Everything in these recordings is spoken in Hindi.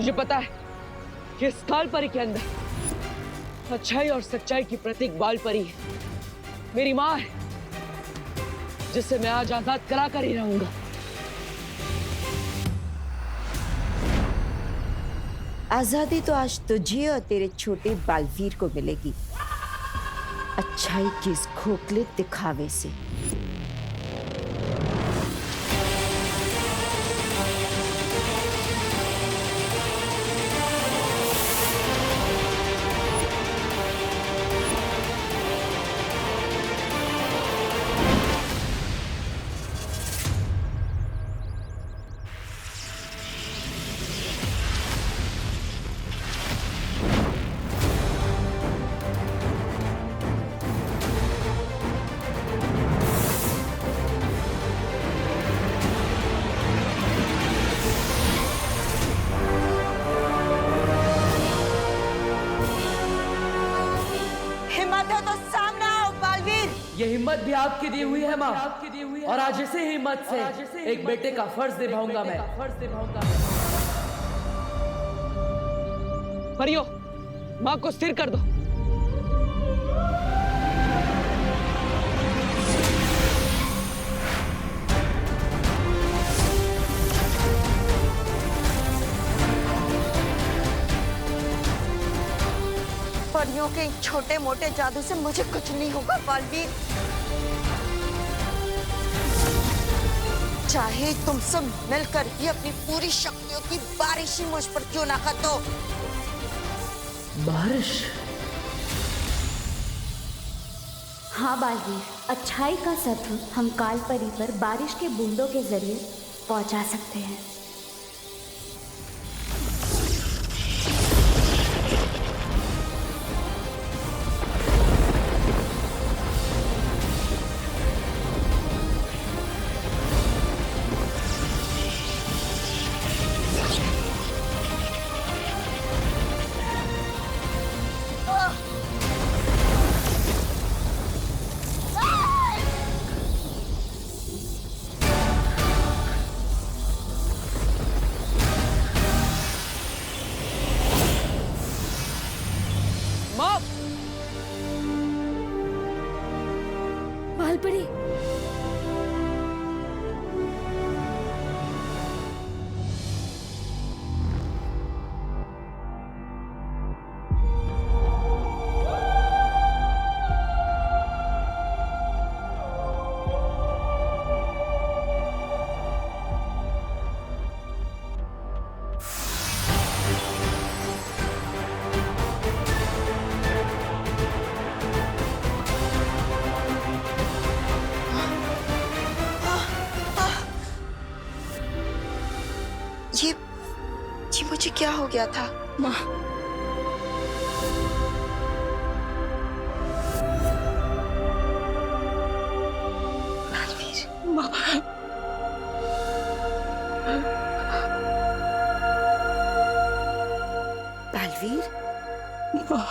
मुझे पता है कि इस काल परी के अंदर अच्छाई और सच्चाई की प्रतीक बाल परी है, मेरी माँ है, जिसे मैं आज आजाद करा कर ही रहूंगा। आजादी तो आज तुझे और तेरे छोटे बालवीर को मिलेगी, अच्छाई के इस खोखले दिखावे से। ये हिम्मत भी आपकी दी हुई है माँ, और आज इसी हिम्मत से एक बेटे का फर्ज निभाऊंगा मैं। परियो, माँ को स्थिर कर दो। परियों के छोटे मोटे जादू से मुझे कुछ नहीं होगा बालवीर। चाहे तुम सब मिलकर ही अपनी पूरी शक्तियों की बारिश ही मुझ पर क्यों ना कर दो। बारिश? हाँ बालवीर, अच्छाई का सत्व हम काल परी पर बारिश के बूंदों के जरिए पहुंचा सकते हैं। बालपरी, ये मुझे क्या हो गया था माँ? बालवीर, माँ। बालवीर, माँ।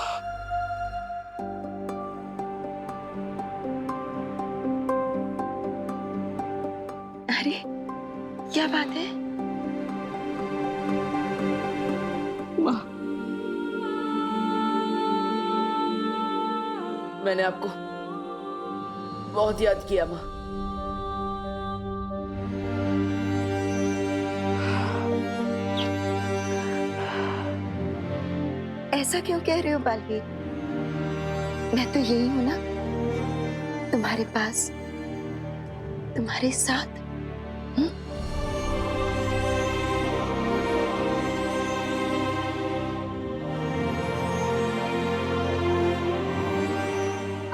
अरे क्या बात है? मैंने आपको बहुत याद किया माँ। ऐसा क्यों कह रहे हो बालवीर? मैं तो यही हूं ना, तुम्हारे पास, तुम्हारे साथ।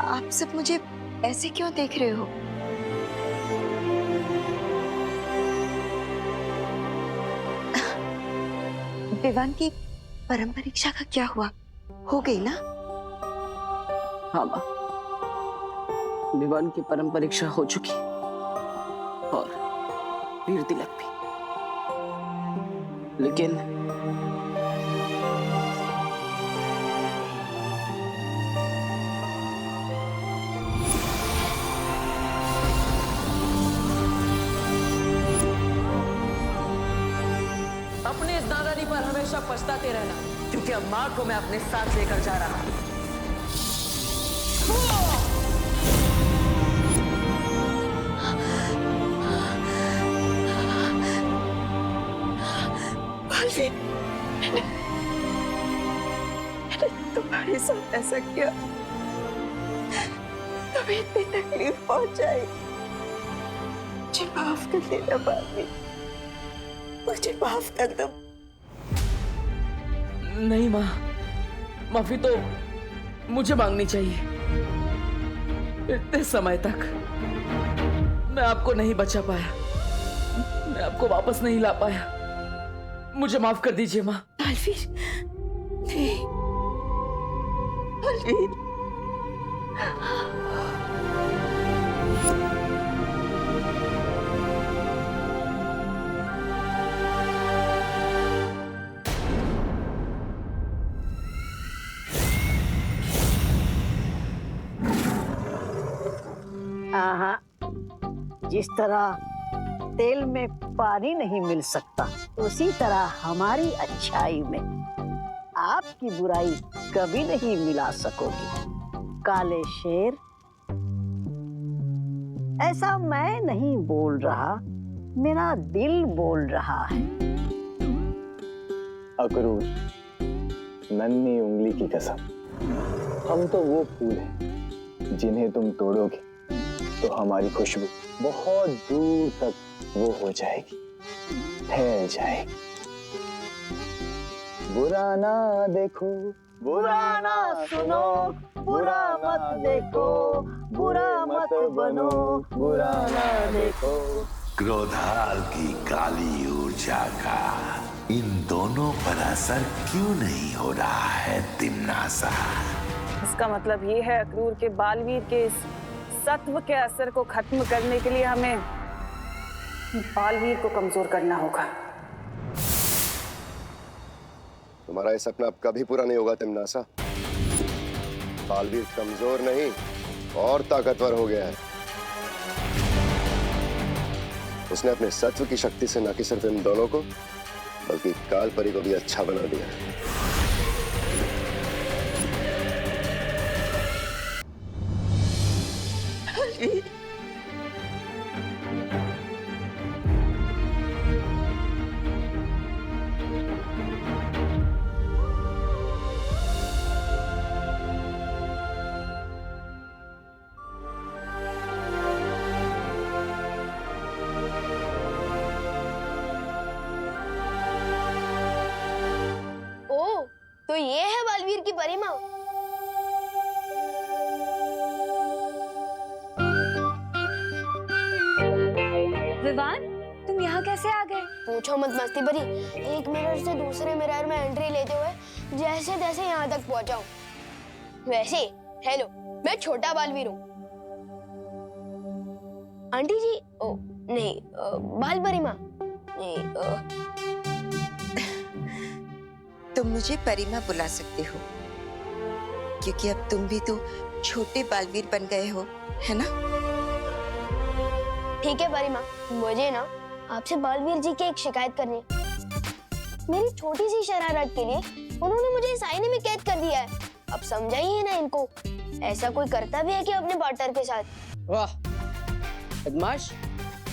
आप सब मुझे ऐसे क्यों देख रहे हो? विवान की परम परीक्षा का क्या हुआ? हो गई ना? हाँ माँ, विवान की परम परीक्षा हो चुकी और वीर तिलक भी, लेकिन अपने इस नादानी पर हमेशा पछताते रहना, क्योंकि अब माँ को मैं अपने साथ लेकर जा रहा हूँ। मैंने तुम्हारे साथ ऐसा किया, तुम्हें इतनी तकलीफ पहुंचाई। मुझे माफ कर देना बालवीर, मुझे माफ कर दो। नहीं माँ, माफी तो मुझे मांगनी चाहिए। इतने समय तक मैं आपको नहीं बचा पाया, मैं आपको वापस नहीं ला पाया। मुझे माफ कर दीजिए माँ। बालवीर, नहीं बालवीर। हाँ, जिस तरह तेल में पानी नहीं मिल सकता, उसी तरह हमारी अच्छाई में आपकी बुराई कभी नहीं मिला सकोगी। काले शेर, ऐसा मैं नहीं बोल रहा, मेरा दिल बोल रहा है। अक्रूर, नन्ही उंगली की कसम, हम तो वो फूल हैं जिन्हें तुम तोड़ोगे तो हमारी खुशबू बहुत दूर तक वो हो जाएगी, फैल जाएगी। बुरा ना देखो, बुरा ना सुनो, बुरा मत देखो, बुरा मत बनो, बुरा ना देखो। क्रोधाल की काली ऊर्जा का इन दोनों पर असर क्यों नहीं हो रहा है तिम्नासा? इसका मतलब ये है अक्रूर के बालवीर के इस सत्व के असर को खत्म करने के लिए हमें बालवीर को कमजोर करना होगा। तुम्हारा ये सपना अब कभी पूरा नहीं होगा तिम्नासा। बालवीर कमजोर नहीं और ताकतवर हो गया है। उसने अपने सत्व की शक्ति से न कि सिर्फ इन दोनों को बल्कि कालपरी को भी अच्छा बना दिया। तो ये है बालवीर की परिमा। विवान, तुम यहाँ कैसे आ गए? पूछो मत मस्ती भरी, एक मिरर से दूसरे मिरर में एंट्री लेते हुए जैसे तैसे यहाँ तक पहुँचा हूँ। वैसे हेलो, मैं छोटा बालवीर हूँ। आंटी जी, ओ नहीं, बाल परिमा नहीं। तुम मुझे परिमा बुला सकते हो, क्योंकि अब तुम भी तो छोटे बालवीर बन गए हो, है ना? ठीक है परिमा, मुझे ना आपसे बालवीर जी की एक शिकायत करनी है। मेरी छोटी सी शरारत के लिए उन्होंने मुझे इस आईने में कैद कर दिया है। अब समझाइए ना इनको, ऐसा कोई करता भी है कि अपने पार्टनर के साथ? वाह बदमाश,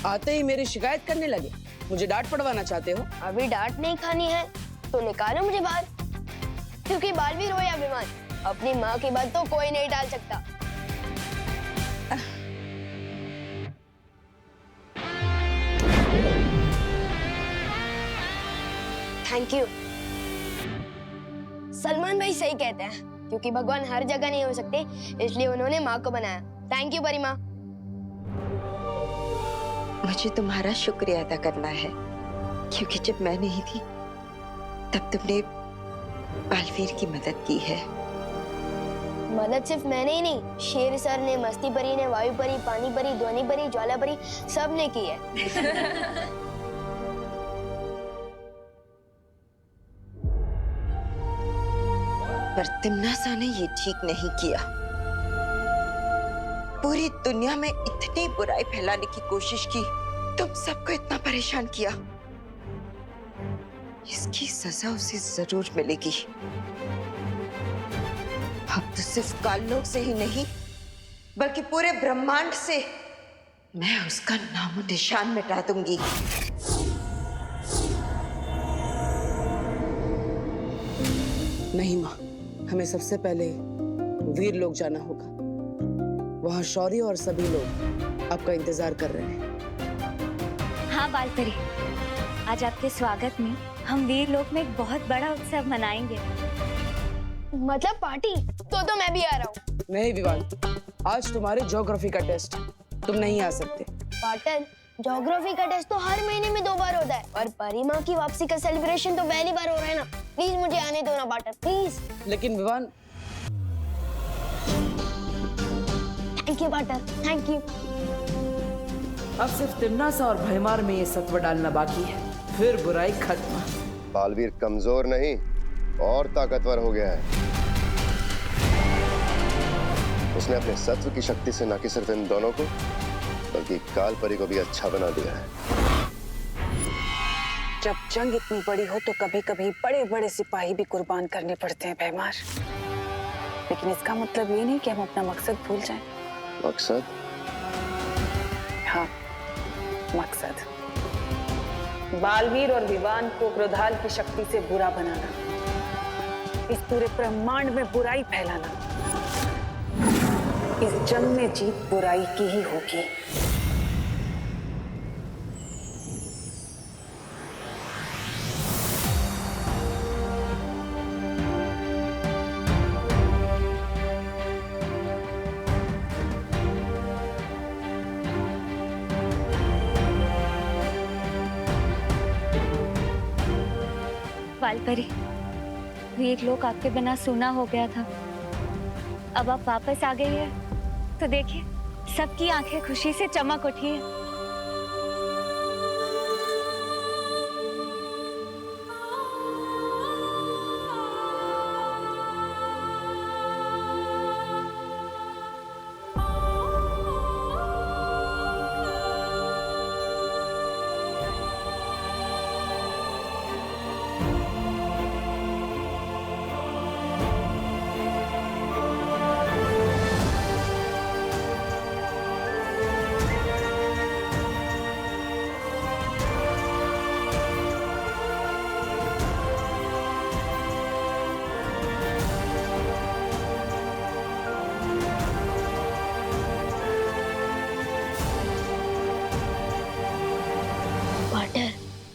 आते ही मेरी शिकायत करने लगे। मुझे डांट पड़वाना चाहते हो? अभी डांट नहीं खानी है तो निकालो मुझे बाहर, क्योंकि बालवीर हो या विमान, अपनी माँ की बात तो कोई नहीं टाल सकता। Thank you. सलमान भाई सही कहते हैं, क्योंकि भगवान हर जगह नहीं हो सकते, इसलिए उन्होंने माँ को बनाया। Thank you Parima. मुझे तुम्हारा शुक्रिया अदा करना है, क्योंकि जब मैं नहीं थी तब तुमने बालवीर की मदद की है। मदद सिर्फ मैंने ही नहीं, शेर सर ने, मस्ती परी ने, वायु परी, पानी परी, ध्वनि परी, ज्वाला परी, सब ने की है। पर तिम्नासा ने ये ठीक नहीं किया। पूरी दुनिया में इतनी बुराई फैलाने की कोशिश की, तुम सबको इतना परेशान किया, इसकी सजा उसे जरूर मिलेगी। अब तो सिर्फ काललोक से ही नहीं बल्कि पूरे ब्रह्मांड से मैं उसका नामो निशान मिटा दूंगी। नहीं माँ, हमें सबसे पहले वीर लोग जाना होगा। वहाँ शौर्य और सभी लोग आपका इंतजार कर रहे हैं। हाँ बालपरी, आज आपके स्वागत में हम वीर लोक में एक बहुत बड़ा उत्सव मनाएंगे। मतलब पार्टी? तो मैं भी आ रहा हूँ। नहीं विवान, आज तुम्हारी ज्योग्राफी का टेस्ट, तुम नहीं आ सकते। पार्टन, ज्योग्राफी का टेस्ट तो हर महीने में 2 बार होता है और परी माँ की वापसी का सेलिब्रेशन तो पहली बार हो रहा है ना। प्लीज मुझे आने दो ना पार्टन, प्लीज। लेकिन Vivaan. Thank you Parton, thank you. अब सिर्फ तिमनासा और भयमार में ये सत्व डालना बाकी है, फिर बुराई खत्म। बालवीर कमजोर नहीं और ताकतवर हो गया है। उसने अपने सत्व की शक्ति से न कि सिर्फ इन दोनों को बल्कि काल परी को भी अच्छा बना दिया है। जब जंग इतनी बड़ी हो तो कभी कभी बड़े बड़े सिपाही भी कुर्बान करने पड़ते हैं भैमार। लेकिन इसका मतलब ये नहीं कि हम अपना मकसद भूल जाएं। मकसद? हाँ, मकसद बालवीर और विवान को क्रोधाल की शक्ति से बुरा बनाना, इस पूरे ब्रह्मांड में बुराई फैलाना। इस जंग में जीत बुराई की ही होगी। बालपरी, वीर लोक आपके बिना सूना हो गया था। अब आप वापस आ गई है तो देखिए सबकी आंखें खुशी से चमक उठी है।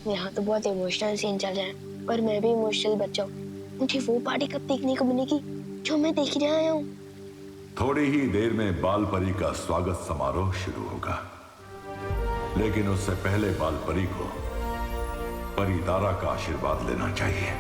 यहाँ तो बहुत इमोशनल सीन चल रहा है, पर मैं भी इमोशनल बच्चा हूँ। मुझे वो पार्टी कब देखने को मिलेगी जो मैं देख ही आया हूँ। थोड़ी ही देर में बालपरी का स्वागत समारोह शुरू होगा, लेकिन उससे पहले बालपरी को परी तारा का आशीर्वाद लेना चाहिए।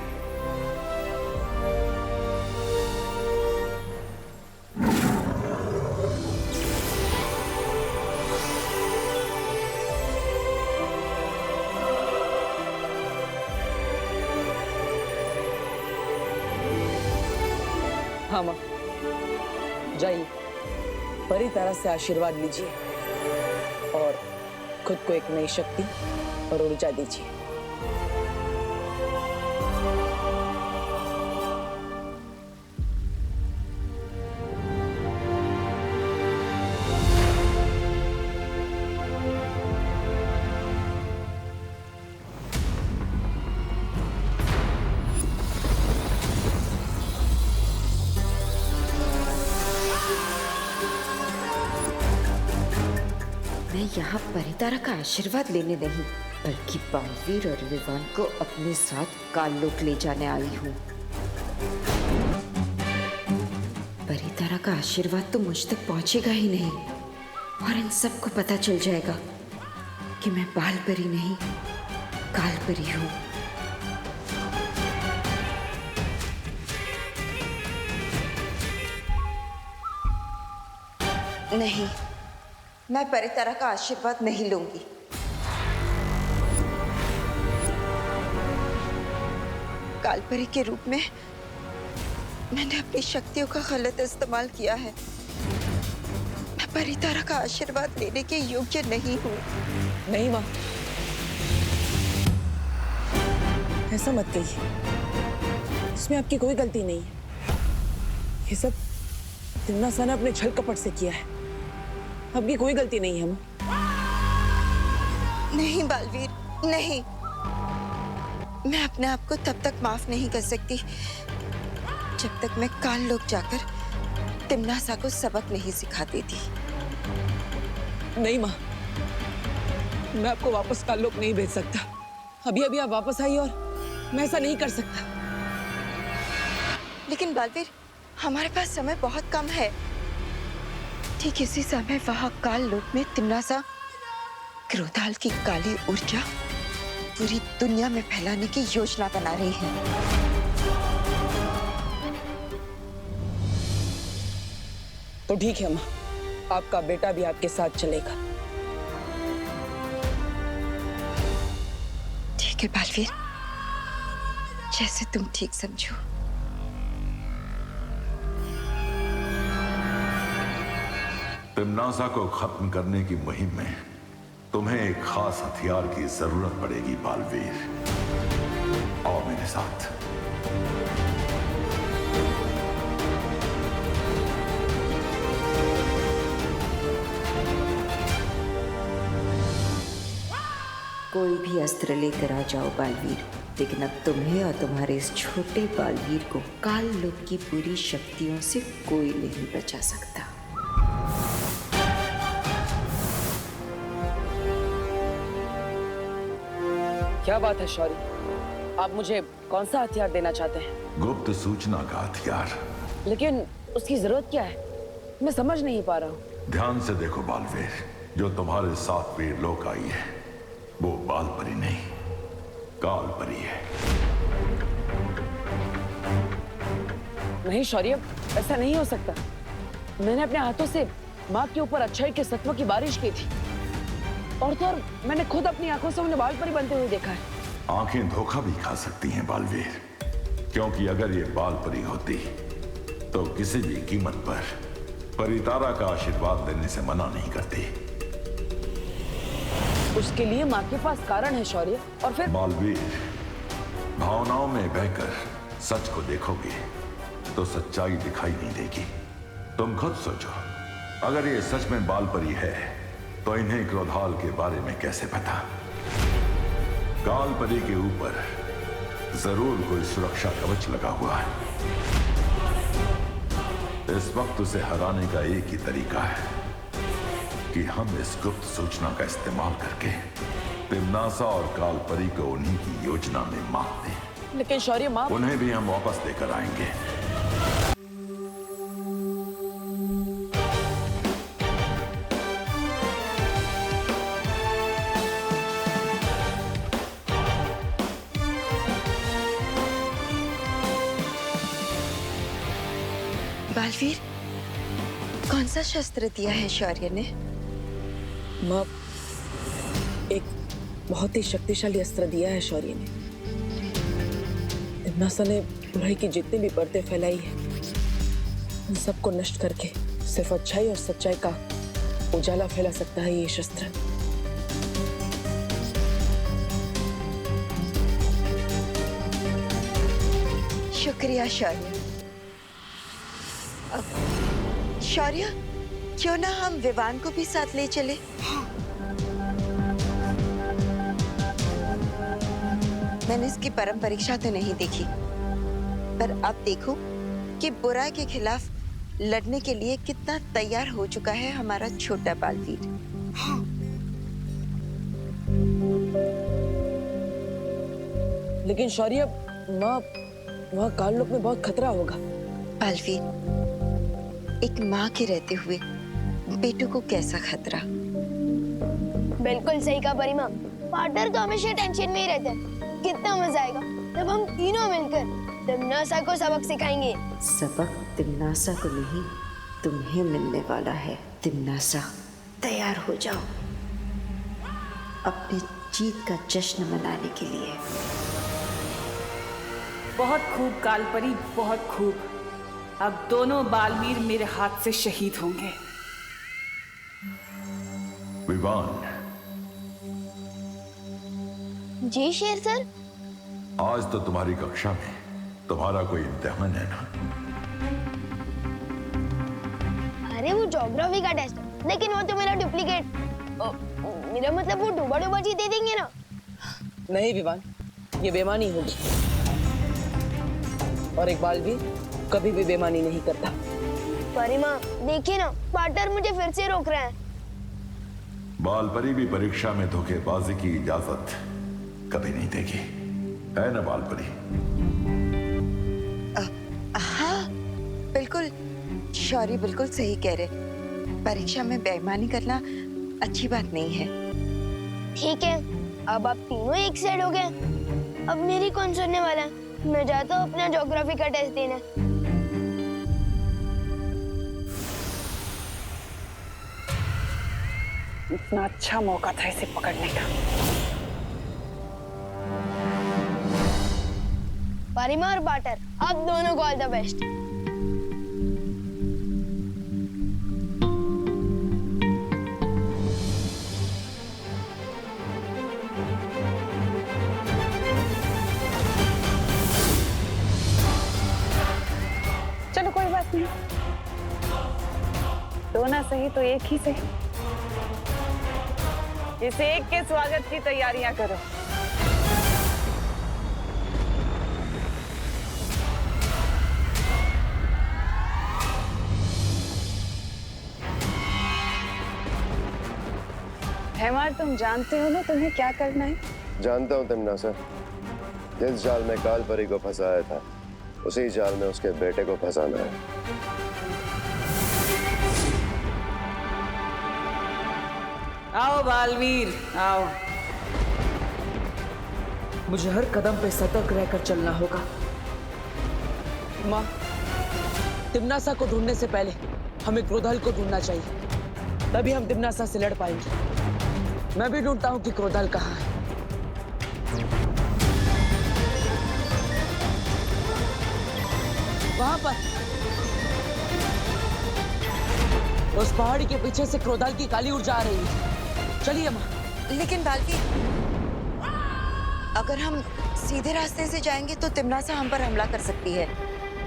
हाँ माँ, जाइए परी तारा से आशीर्वाद लीजिए और खुद को एक नई शक्ति और ऊर्जा दीजिए। मैं यहाँ परितारा का आशीर्वाद लेने नहीं बल्कि बालवीर और विवान को अपने साथ काललोक ले जाने आई हूँ। परितारा का आशीर्वाद तो मुझ तक पहुंचेगा ही नहीं और इन सबको पता चल जाएगा कि मैं बालपरी नहीं कालपरी हूँ। नहीं, मैं परितारा का आशीर्वाद नहीं लूंगी। कालपरी के रूप में मैंने अपनी शक्तियों का गलत इस्तेमाल किया है। मैं परितारा का आशीर्वाद लेने के योग्य नहीं हूँ। नहीं माँ, ऐसा मत कहिए, इसमें आपकी कोई गलती नहीं है। ये सब तिम्नासा ने अपने छल कपट से किया है, आपकी कोई गलती नहीं है माँ। नहीं बालवीर, नहीं। मैं अपने आप को तब तक माफ नहीं कर सकती जब तक मैं काल लोक जाकर तिम्नासा को सबक नहीं सिखा देती। नहीं माँ, मैं आपको वापस काल लोक नहीं भेज सकता। अभी अभी आप वापस आई और मैं ऐसा नहीं कर सकता। लेकिन बालवीर, हमारे पास समय बहुत कम है। ठीक इसी समय वहां काल लोक में तिम्नासा क्रोधाल की काली ऊर्जा पूरी दुनिया में फैलाने की योजना बना रही है। तो ठीक है माँ, आपका बेटा भी आपके साथ चलेगा। ठीक है बालवीर, जैसे तुम ठीक समझो। तिम्नासा को खत्म करने की मुहिम में तुम्हें एक खास हथियार की जरूरत पड़ेगी बालवीर। आओ मेरे साथ। कोई भी अस्त्र लेकर आ जाओ बालवीर, लेकिन अब तुम्हें और तुम्हारे इस छोटे बालवीर को काल लोक की पूरी शक्तियों से कोई नहीं बचा सकता। क्या बात है शौर्य, आप मुझे कौन सा हथियार देना चाहते हैं? गुप्त सूचना का हथियार। लेकिन उसकी जरूरत क्या है, मैं समझ नहीं पा रहा हूँ। ध्यान से देखो बालवीर, जो तुम्हारे साथ वीर लोक आई है वो बाल परी नहीं, काल परी है। नहीं शौर्य, ऐसा नहीं हो सकता। मैंने अपने हाथों से माँ के ऊपर अच्छाई के सत्व की बारिश की थी, और तो और मैंने खुद अपनी आंखों से उन्हें बाल परी बनते हुए देखा है। आंखें धोखा भी खा सकती हैं बालवीर, क्योंकि अगर ये बाल परी होती तो किसी भी कीमत पर परितारा का आशीर्वाद देने से मना नहीं करती। उसके लिए माँ के पास कारण है शौर्य। और फिर बालवीर, भावनाओं में बहकर सच को देखोगे तो सच्चाई दिखाई नहीं देगी। तुम खुद सोचो, अगर ये सच में बाल परी है तो इन्हें क्रोधाल के बारे में कैसे पता? काल परी के ऊपर जरूर कोई सुरक्षा कवच लगा हुआ है। इस वक्त उसे हराने का एक ही तरीका है कि हम इस गुप्त सूचना का इस्तेमाल करके तिम्नासा और काल परी को उन्हीं की योजना में मार दें। लेकिन शौर्य, माँ उन्हें भी हम वापस लेकर आएंगे। बालवीर, कौन सा शस्त्र दिया है शौर्य ने? माँ, एक बहुत ही शक्तिशाली अस्त्र दिया है शौर्य ने। तिम्नासा ने बुराई की जितनी भी परतें फैलाई है, उन सबको नष्ट करके सिर्फ अच्छाई और सच्चाई का उजाला फैला सकता है ये शस्त्र। शुक्रिया शौर्य। शौर्य, क्यों ना हम विवान को भी साथ ले चले? मैंने इसकी परम परीक्षा तो नहीं देखी, पर अब देखो कि बुराई के खिलाफ लड़ने के लिए कितना तैयार हो चुका है हमारा छोटा बालवीर। लेकिन शौर्य, माँ, वहाँ काल लोक में बहुत खतरा होगा। बालवीर, एक माँ के रहते हुए बेटों को कैसा खतरा? बिल्कुल सही कहा परी माँ। पार्टनर तो हमेशा टेंशन में ही रहते हैं। कितना मजा आएगा जब हम तीनों मिलकर तिम्नासा को सबक सिखाएंगे। सबक तिम्नासा को नहीं, तुम्हें मिलने वाला है। तिम्नासा, तैयार हो जाओ अपनी जीत का जश्न मनाने के लिए। बहुत खूब कालपरी, बहुत खूब। अब दोनों बालवीर मेरे हाथ से शहीद होंगे। विवान, जी शेर सर। आज तो तुम्हारी कक्षा में तुम्हारा कोई इम्तिहान है ना? अरे वो ज्योग्राफी का टेस्ट है, लेकिन वो तो मेरा डुप्लीकेट। मेरा मतलब वो डूबा डूबा जी दे देंगे ना? नहीं विवान, ये बेईमानी होगी और इकबाल भी कभी भी बेईमानी नहीं करता। परिमा देखिए ना, पार्टनर मुझे फिर से रोक रहे हैं। बालपरी भी परीक्षा में धोखेबाजी की इजाजत कभी नहीं देगी, है ना बालपरी? हाँ बिल्कुल, शौरी बिल्कुल सही कह रहे। परीक्षा में बेईमानी करना अच्छी बात नहीं है। ठीक है, अब आप तीनों एक साइड हो गए। अब मेरी कौन सुनने वाला है? मैं जाता हूँ अपना ज्योग्राफी का टेस्ट देने। इतना अच्छा मौका था इसे पकड़ने का। परिमा और पार्टनर, आप दोनों को ऑल द बेस्ट। चलो कोई बात नहीं, दो ना सही तो एक ही सही। इस एक के स्वागत की तैयारियां करो। हेमार, तुम जानते हो ना तुम्हें क्या करना है? जानता हूँ तिमनासा, जिस जाल में काल परी को फंसाया था उसी जाल में उसके बेटे को फंसाना है। आओ बालवीर आओ। मुझे हर कदम पे सतर्क रहकर चलना होगा। माँ, तिम्नासा को ढूंढने से पहले हमें क्रोधाल को ढूंढना चाहिए, तभी हम तिम्नासा से लड़ पाएंगे। मैं भी ढूंढता हूँ कि क्रोधाल कहाँ है। वहां पर उस पहाड़ी के पीछे से क्रोधाल की काली ऊर्जा आ रही है। चलिए माँ। लेकिन बालवीर, अगर हम सीधे रास्ते से जाएंगे तो तिम्नासा हम पर हमला कर सकती है।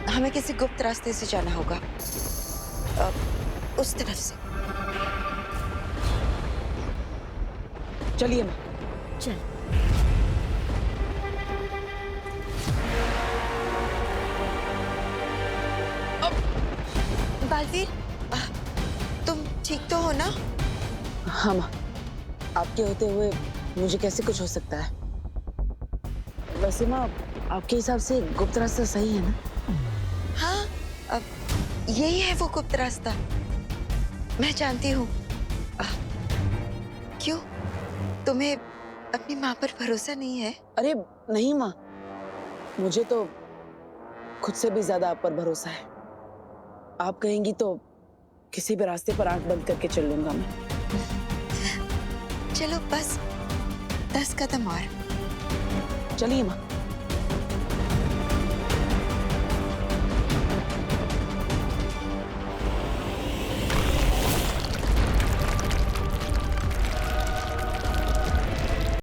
हमें किसी गुप्त रास्ते से जाना होगा, उस तरफ से। चलिए माँ। चल। बालवीर, तुम ठीक तो हो ना? हाँ माँ, आपके होते हुए मुझे कैसे कुछ हो सकता है? वैसे माँ, आपके हिसाब से गुप्त रास्ता सही है ना? हाँ, अब यही है वो गुप्त रास्ता। मैं जानती हूँ। क्यों, तुम्हें अपनी माँ पर भरोसा नहीं है? अरे नहीं माँ, मुझे तो खुद से भी ज्यादा आप पर भरोसा है। आप कहेंगी तो किसी भी रास्ते पर आंख बंद करके चल लूंगा मैं। चलो बस 10 कदम और। चलिए माँ।